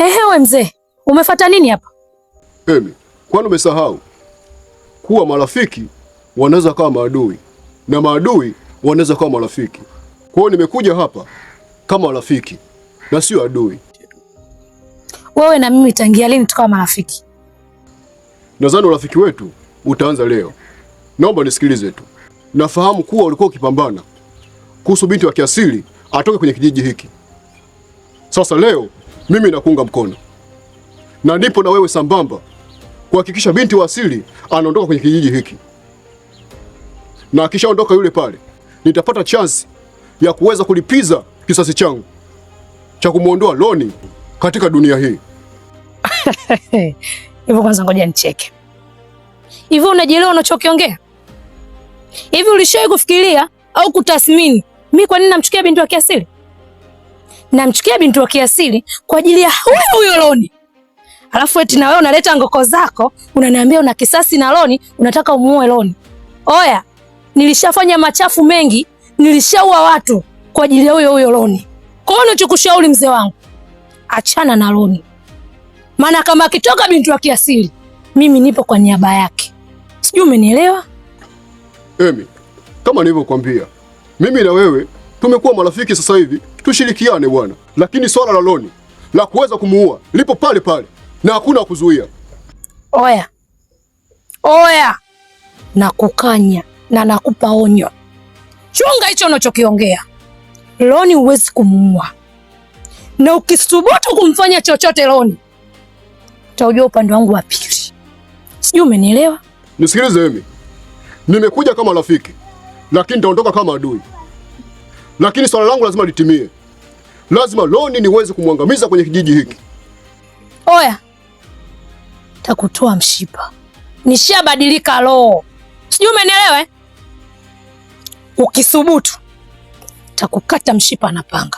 We mzee, umefuata nini hapa? Emi, kwani umesahau kuwa marafiki wanaweza kuwa maadui na maadui wanaweza kuwa marafiki? Kwa hiyo nimekuja hapa kama rafiki na sio adui. Wewe na mimi tangia lini tukawa marafiki? Nadhani urafiki wetu utaanza leo. Naomba nisikilize tu. Nafahamu kuwa ulikuwa ukipambana kuhusu binti wa kiasili atoke kwenye kijiji hiki. Sasa leo mimi nakuunga mkono na nipo na wewe sambamba kuhakikisha binti wa asili anaondoka kwenye kijiji hiki, na akishaondoka yule pale nitapata chance ya kuweza kulipiza kisasi changu cha kumuondoa Loni katika dunia hii. Hivyo kwanza ngoja nicheke. Hivi unajielewa unachokiongea? Hivi ulishawahi kufikiria au kutathmini mimi kwa nini namchukia binti wa kiasili? Namchukia binti wa kiasili kwa ajili ya huyo Loni. Alafu eti na wewe unaleta ngoko zako, unaniambia una kisasi na Loni, unataka umuue Loni. Oya, nilishafanya machafu mengi, nilishaua watu kwa ajili ya huyo Loni. Kwa hiyo nachokushauri mzee wangu, achana na Loni. Maana kama akitoka binti wa kiasili, mimi nipo kwa niaba yake. Sijui umenielewa? Emi, kama nilivyokuambia, mimi na wewe tumekuwa marafiki sasa hivi, tushirikiane bwana. Lakini swala la Loni la kuweza kumuua lipo pale pale na hakuna kuzuia. Oya, nakukanya na nakupa onyo. Chunga hicho unachokiongea. Loni huwezi kumuua, na ukisubutu kumfanya chochote Loni, utajua upande wangu wa pili. Sijui umenielewa? Nisikilize Emi, nimekuja kama rafiki, lakini nitaondoka kama adui. Lakini swala langu lazima litimie. Lazima Loni niweze kumwangamiza kwenye kijiji hiki. Oya, takutoa mshipa. Nishabadilika roho. Sijui umenielewa? Ukisubutu takukata mshipa na panga.